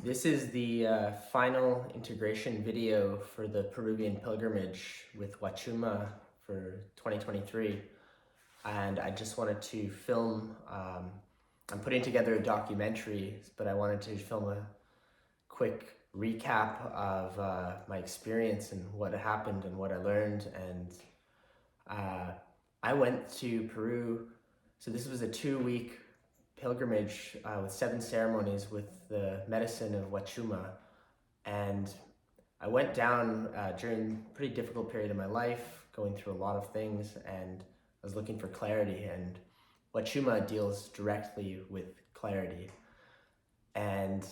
This is the final integration video for the Peruvian Pilgrimage with Huachuma for 2023. And I just wanted to film, I'm putting together a documentary, but I wanted to film a quick recap of my experience and what happened and what I learned. And uh, I went to Peru, so this was a 2-week pilgrimage with 7 ceremonies with the medicine of Huachuma. And I went down during a pretty difficult period of my life, going through a lot of things, and I was looking for clarity. And Huachuma deals directly with clarity. And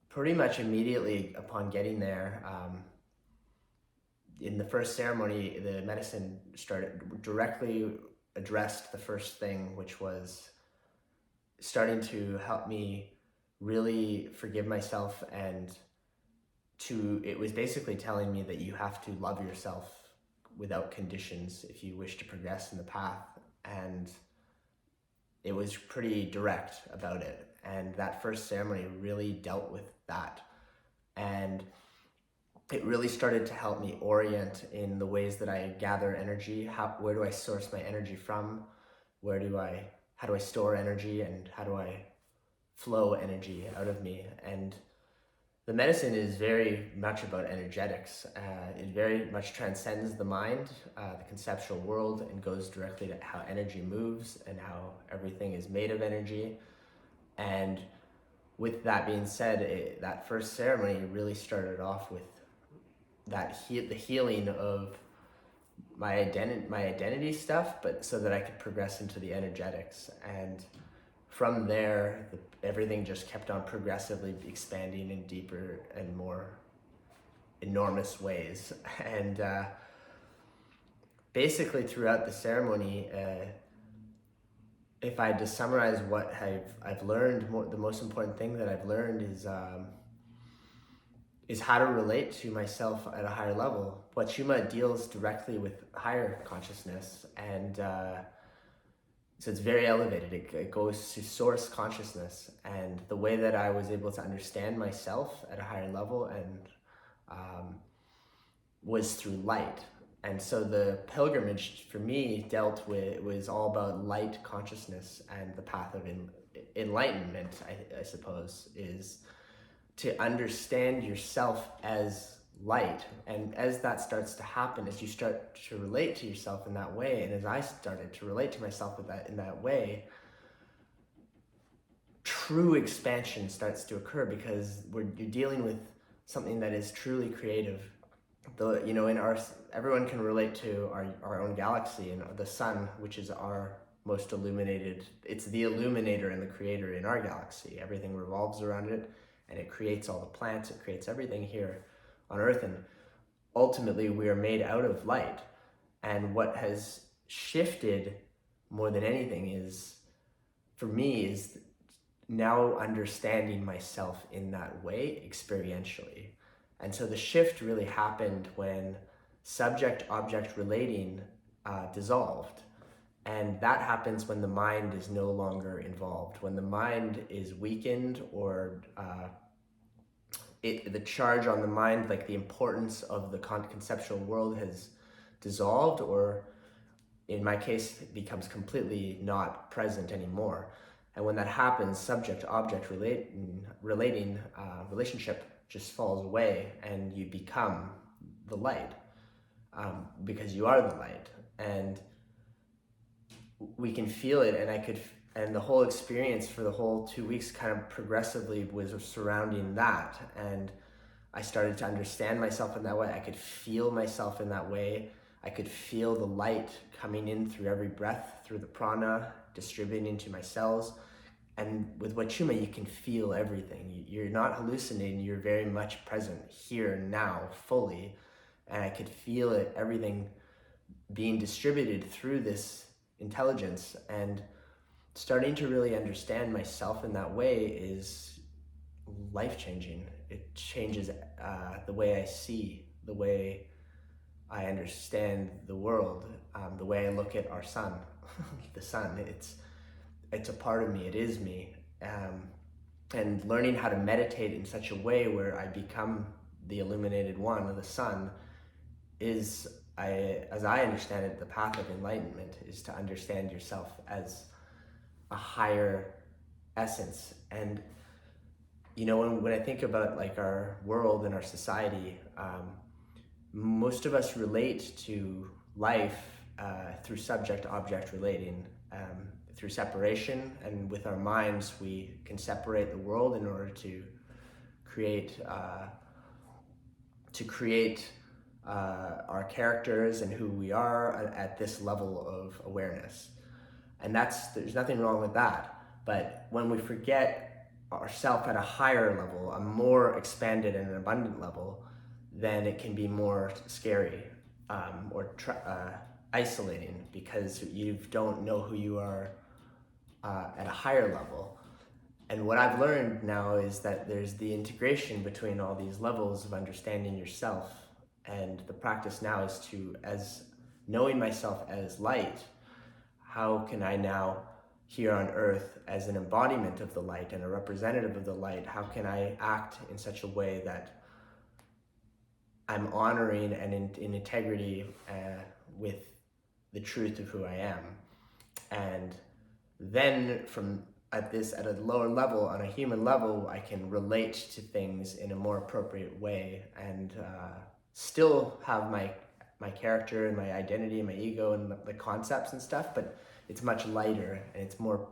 pretty much immediately upon getting there, in the first ceremony, the medicine started directly addressed the first thing, which was starting to help me really forgive myself, and it was basically telling me that you have to love yourself without conditions if you wish to progress in the path. And it was pretty direct about it. And that first ceremony really dealt with that. And it really started to help me orient in the ways that I gather energy. Where do I source my energy from? How do I store energy, and how do I flow energy out of me? And the medicine is very much about energetics. It very much transcends the mind, the conceptual world, and goes directly to how energy moves and how everything is made of energy. And with that being said, that first ceremony really started off with the healing of my identity stuff, but so that I could progress into the energetics. And from there, everything just kept on progressively expanding in deeper and more enormous ways. And basically, throughout the ceremony, if I had to summarize what I've learned, the most important thing that I've learned is how to relate to myself at a higher level. Huachuma deals directly with higher consciousness, and so it's very elevated. It goes to source consciousness, and the way that I was able to understand myself at a higher level and was through light. And so the pilgrimage for me was all about light consciousness, and the path of enlightenment, I suppose, is to understand yourself as light. And as that starts to happen, as you start to relate to yourself in that way, and as I started to relate to myself in that way, true expansion starts to occur, because you're dealing with something that is truly creative. Everyone can relate to our own galaxy and the sun, which is our most illuminated. It's the illuminator and the creator in our galaxy. Everything revolves around it, and it creates all the plants. It creates everything here on Earth, and ultimately we are made out of light. And what has shifted more than anything for me, is now understanding myself in that way experientially. And so the shift really happened when subject-object relating dissolved. And that happens when the mind is no longer involved. When the mind is weakened, or the charge on the mind, like the importance of the conceptual world, has dissolved, or in my case, it becomes completely not present anymore. And when that happens, subject-object relationship just falls away, and you become the light, because you are the light. And we can feel it, and the whole experience for the whole 2 weeks kind of progressively was surrounding that. And I started to understand myself in that way. I could feel myself in that way. I could feel the light coming in through every breath, through the prana, distributing into my cells. And with Huachuma, you can feel everything. You're not hallucinating, you're very much present here now, fully. And I could feel it, everything being distributed through this intelligence. And starting to really understand myself in that way is life-changing. It changes the way I see, the way I understand the world, the way I look at our sun. The sun, it's a part of me, it is me. And learning how to meditate in such a way where I become the illuminated one, or the sun, is, as I understand it, the path of enlightenment is to understand yourself as a higher essence. And when I think about like our world and our society, most of us relate to life through subject-object relating, through separation, and with our minds we can separate the world in order to create our characters and who we are at this level of awareness. And there's nothing wrong with that. But when we forget ourself at a higher level, a more expanded and abundant level, then it can be more scary or isolating, because you don't know who you are at a higher level. And what I've learned now is that there's the integration between all these levels of understanding yourself. And the practice now is as knowing myself as light, how can I now, here on earth, as an embodiment of the light and a representative of the light, how can I act in such a way that I'm honoring and in integrity with the truth of who I am? And then at a lower level, on a human level, I can relate to things in a more appropriate way, and still have my character and my identity and my ego and the concepts and stuff, but it's much lighter and it's more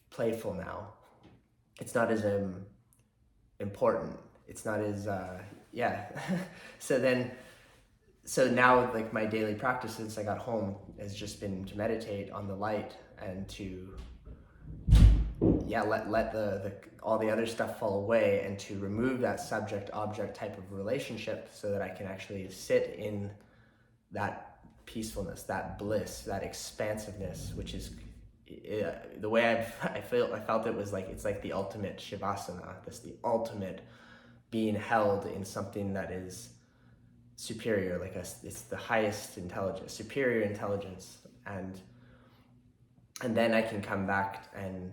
playful now. It's not as important. It's not as so now, like, my daily practice since I got home has just been to meditate on the light and to let all the other stuff fall away, and to remove that subject-object type of relationship, so that I can actually sit in that peacefulness, that bliss, that expansiveness, which is the way I felt it was like, it's like the ultimate shavasana, the ultimate being held in something that is superior, like it's the highest intelligence, superior intelligence, and then I can come back and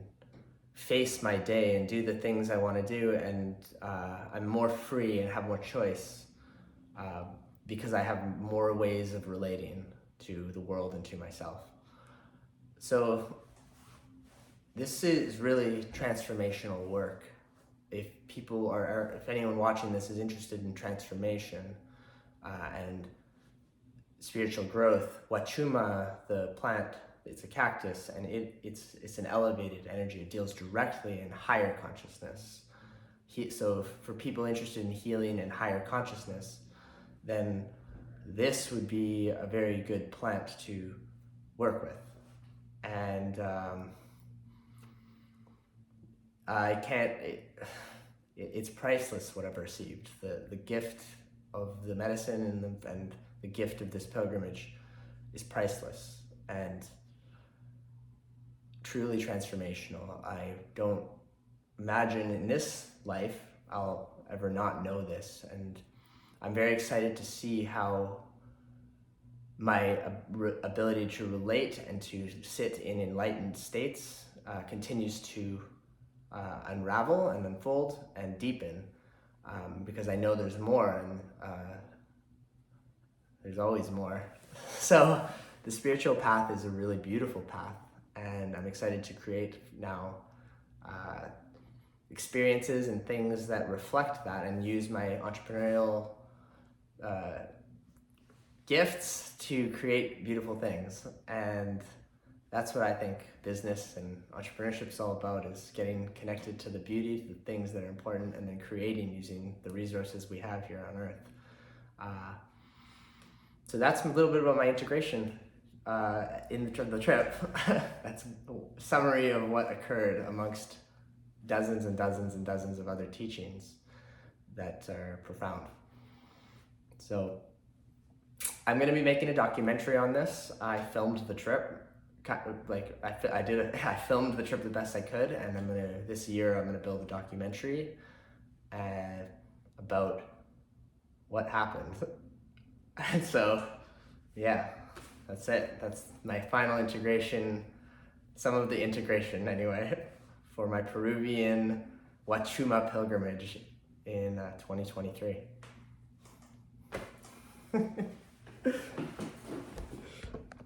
face my day and do the things I want to do, and I'm more free and have more choice because I have more ways of relating to the world and to myself. So this is really transformational work. If anyone watching this is interested in transformation and spiritual growth, Huachuma, the plant, it's a cactus, and it's an elevated energy. It deals directly in higher consciousness. So for people interested in healing and higher consciousness, then this would be a very good plant to work with. And it's priceless what I've received. The gift of the medicine and the gift of this pilgrimage is priceless and truly transformational. I don't imagine in this life I'll ever not know this, and I'm very excited to see how my ability to relate and to sit in enlightened states continues to unravel and unfold and deepen, because I know there's more, and there's always more. So the spiritual path is a really beautiful path, and I'm excited to create now experiences and things that reflect that, and use my entrepreneurial gifts to create beautiful things. And that's what I think business and entrepreneurship is all about, is getting connected to the beauty, the things that are important, and then creating using the resources we have here on earth. So that's a little bit about my integration in the trip. That's a summary of what occurred amongst dozens and dozens and dozens of other teachings that are profound. So I'm going to be making a documentary on this. I filmed the trip. I filmed the trip the best I could, and this year I'm gonna build a documentary about what happened. And so, yeah, that's it. That's my final integration, some of the integration anyway, for my Peruvian Huachuma Pilgrimage in 2023.